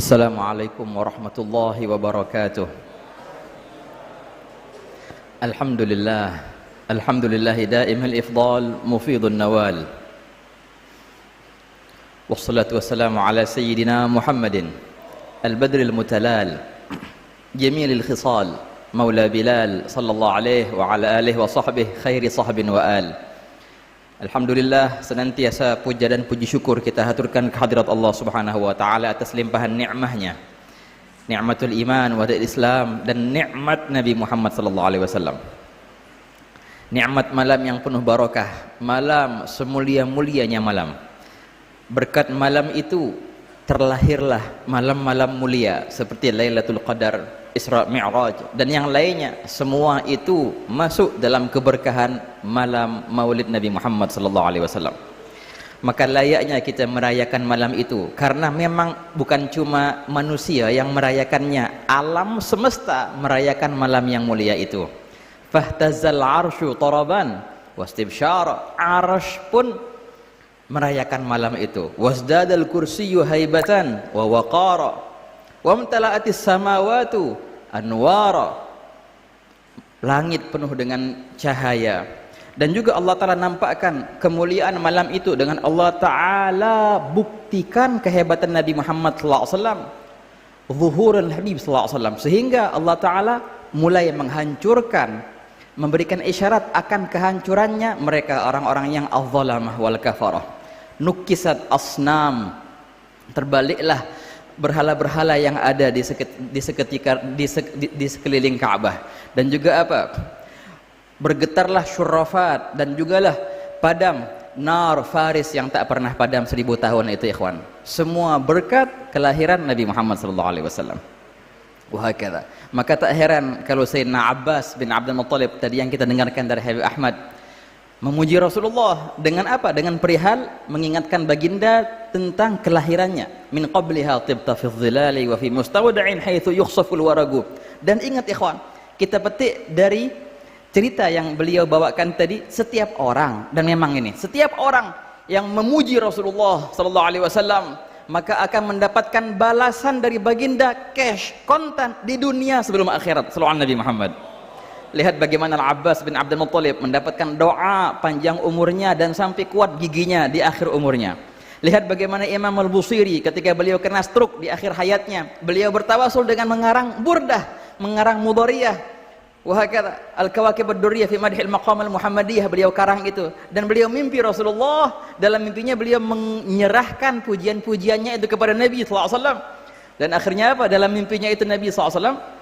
Assalamualaikum warahmatullahi wabarakatuh. Alhamdulillah, alhamdulillahi daimul ifdal mufidun nawal. Wassalatu wassalamu ala sayyidina Muhammadin al-badril mutalal jamilil khisal maula Bilal sallallahu alaihi wa ala alihi wa sahbihi khairi sahbin wa al. Alhamdulillah, senantiasa puja dan puji syukur kita haturkan kehadirat Allah Subhanahu wa taala atas limpahan nikmahnya, nikmatul iman wa Islam, dan nikmat Nabi Muhammad sallallahu alaihi wasallam. Nikmat malam yang penuh barakah, malam semulia-mulianya malam. Berkat malam itu terlahirlah malam-malam mulia seperti Lailatul Qadar, Isra Mi'raj, dan yang lainnya. Semua itu masuk dalam keberkahan malam Maulid Nabi Muhammad sallallahu alaihi wasallam. Maka layaknya kita merayakan malam itu, karena memang bukan cuma manusia yang merayakannya, alam semesta merayakan malam yang mulia itu. Fahtazal arsyu taraban wastibsyara, arsy pun merayakan malam itu. Wasdadal kursiyyu haibatan wa waqara wamtala'atis samawatu anwara, langit penuh dengan cahaya. Dan juga Allah Ta'ala nampakkan kemuliaan malam itu dengan Allah Ta'ala buktikan kehebatan Nabi Muhammad SAW, zuhurul Habib SAW, sehingga Allah Ta'ala mulai menghancurkan, memberikan isyarat akan kehancurannya mereka orang-orang yang az-zalamah wal kafarah. Nukisat asnam, terbaliklah berhala-berhala yang ada di sekeliling Ka'bah. Dan juga apa? Bergetarlah syurafat, dan jugalah padam nar Faris yang tak pernah padam 1000 tahun itu, ikhwan. Semua berkat kelahiran Nabi Muhammad sallallahu alaihi wasallam. Wahakadha. Maka tak heran kalau Sayyidina Abbas bin Abdul Muttalib tadi yang kita dengarkan dari Habib Ahmad memuji Rasulullah dengan apa? Dengan perihal mengingatkan baginda tentang kelahirannya. Min qabliha tibta fi dhilali wa fi mustawda'in haitsu yukhsaful waragu. Dan ingat ikhwan, kita petik dari cerita yang beliau bawakan tadi, setiap orang, dan memang ini, setiap orang yang memuji Rasulullah sallallahu alaihi wasallam maka akan mendapatkan balasan dari baginda cash, kontan di dunia sebelum akhirat. Sallallahu Nabi Muhammad. Lihat bagaimana Al-Abbas bin Abdul Muttalib mendapatkan doa panjang umurnya dan sampai kuat giginya di akhir umurnya. Lihat bagaimana Imam Al-Busiri ketika beliau kena stroke di akhir hayatnya, beliau bertawasul dengan mengarang burdah, mengarang mudhariyah. Wahakadha Al-Kawakib Ad-Durriyah fi Madhil Maqam Al-Muhammadiyah, beliau karang itu. Dan beliau mimpi Rasulullah, dalam mimpinya beliau menyerahkan pujian-pujiannya itu kepada Nabi SAW. Dan akhirnya apa? Dalam mimpinya itu Nabi SAW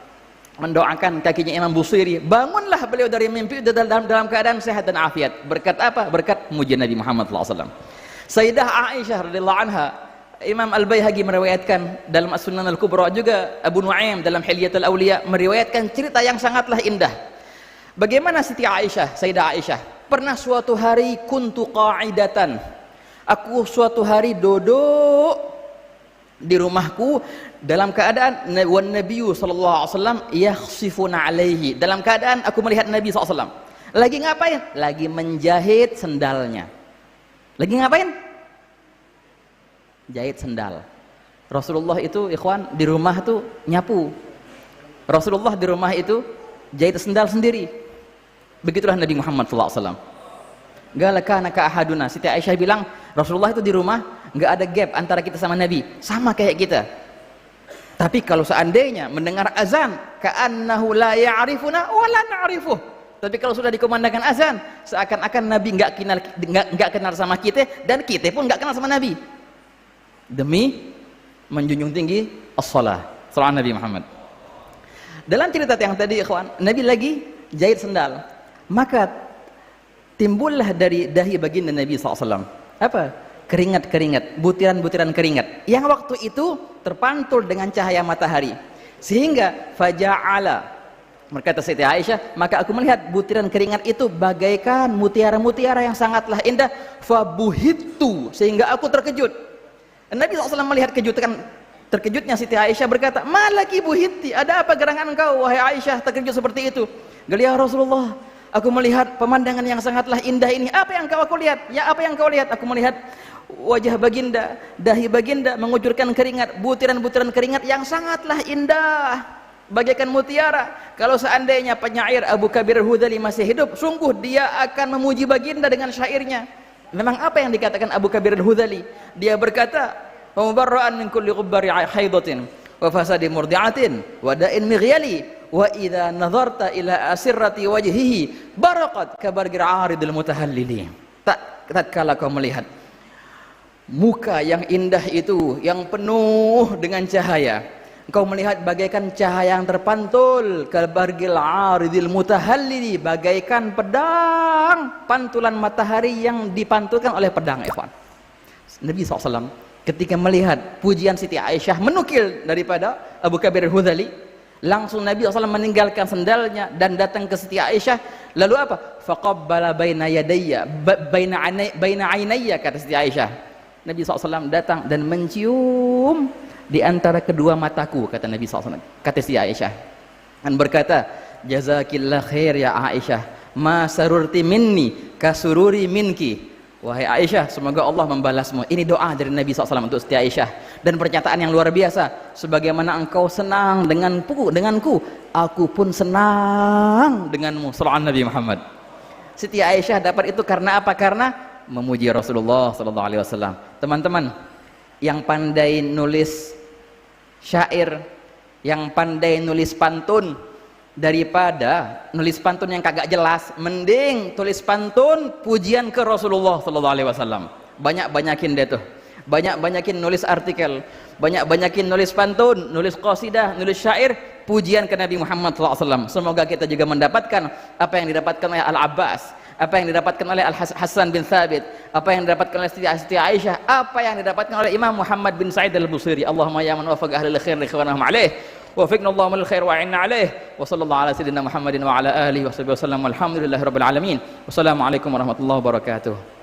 mendoakan kakinya Imam Busiri, bangunlah beliau dari mimpi dalam keadaan sehat dan afiat. Berkat apa? Berkat pujian Nabi Muhammad SAW. Sayyidah Aisyah radhiyallahu anha, Imam Al-Baihaqi meriwayatkan dalam As-Sunan Al-Kubra, juga Abu Nuaim dalam Hilyatul Awliya meriwayatkan cerita yang sangatlah indah. Bagaimana Siti Aisyah, Sayyidah Aisyah, pernah suatu hari kuntu qa'idatan, aku suatu hari duduk di rumahku dalam keadaan wan nabiyyu sallallahu alaihi wasallam yakhsifuna alaihi, dalam keadaan aku melihat Nabi SAW lagi ngapain? Lagi menjahit sendalnya. Lagi ngapain? Jahit sendal. Rasulullah itu ikhwan di rumah tuh nyapu. Rasulullah di rumah itu jahit sendal sendiri. Begitulah Nabi Muhammad sallallahu alaihi wasallam. Galakana ka ahaduna, Siti Aisyah bilang Rasulullah itu di rumah nggak ada gap antara kita sama Nabi, sama kayak kita. Tapi kalau seandainya mendengar azan, ka'annahu la ya'rifuna wa la na'rifuh. Tapi kalau sudah dikumandangkan azan, seakan-akan Nabi nggak kenal sama kita, dan kita pun nggak kenal sama Nabi. Demi menjunjung tinggi as-shalah, salat Nabi Muhammad. Dalam cerita yang tadi, ikhwan, Nabi lagi jahit sendal, maka timbullah dari dahi baginda Nabi SAW apa? Keringat-keringat, butiran-butiran keringat yang waktu itu terpantul dengan cahaya matahari, sehingga faja'ala, berkata Siti Aisyah, maka aku melihat butiran keringat itu bagaikan mutiara-mutiara yang sangatlah indah. Fabuhittu, sehingga aku terkejut. Nabi SAW melihat terkejutnya Siti Aisyah, berkata, malaki buhitti, ada apa gerangan engkau wahai Aisyah terkejut seperti itu? Gelia Rasulullah, aku melihat pemandangan yang sangatlah indah ini. Apa yang aku lihat? Ya, apa yang kau lihat? Aku melihat wajah baginda, dahi baginda mengucurkan keringat, butiran-butiran keringat yang sangatlah indah, bagaikan mutiara. Kalau seandainya penyair Abu Kabir Al-Hudhali masih hidup, sungguh dia akan memuji baginda dengan syairnya. Memang apa yang dikatakan Abu Kabir Al-Hudhali? Dia berkata, "Mubarra'an min kulli ghubbari haidatin wa fasadi murdi'atin wa da'in mighyali wa idza nadharta ila asirrati wajhihi baraqat kabargir 'aridil mutahallili." Tatkala kau melihat muka yang indah itu, yang penuh dengan cahaya, engkau melihat bagaikan cahaya yang terpantul, kabargil 'aridil mutahallili, bagaikan pedang, pantulan matahari yang dipantulkan oleh pedang. Ikhwan, Nabi SAW ketika melihat pujian Siti Aisyah menukil daripada Abu Kabir Al-Hudhali, langsung Nabi SAW meninggalkan sendalnya dan datang ke Siti Aisyah. Lalu apa? Faqabbala baina yadayya baina ainayya, kata Siti Aisyah. Nabi SAW datang dan mencium di antara kedua mataku, kata Nabi SAW, kata Siti Aisyah, dan berkata, jazakillah khair ya Aisyah, ma sarurti minni kasururi minki. Wahai Aisyah, semoga Allah membalasmu. Ini doa dari Nabi SAW untuk Siti Aisyah, dan pernyataan yang luar biasa, sebagaimana engkau senang denganku, aku pun senang denganmu. Sallallahu Nabi Muhammad. Siti Aisyah dapat itu karena apa? Karena memuji Rasulullah SAW. Teman-teman yang pandai nulis syair, yang pandai nulis pantun, daripada nulis pantun yang kagak jelas, mending tulis pantun pujian ke Rasulullah SAW. Banyak-banyakin deh tuh, banyak-banyakin nulis artikel, banyak-banyakin nulis pantun, nulis qasidah, nulis syair pujian ke Nabi Muhammad SAW. Semoga kita juga mendapatkan apa yang didapatkan oleh Al-Abbas, apa yang didapatkan oleh Al-Hasan bin Thabit, apa yang didapatkan oleh Siti Aisyah, apa yang didapatkan oleh Imam Muhammad bin Sa'id Al-Busiri. Allahumma ya man wafaq ahlul khair li ikhwanahum alaih, wafiqna Allahumma lil khair wa a'inna alaih, wa sallallahu ala sayyidina Muhammadin wa ala alihi wa sahbihi wa sallam, walhamdulillahi rabbil alamin. Wassalamualaikum warahmatullahi wabarakatuh.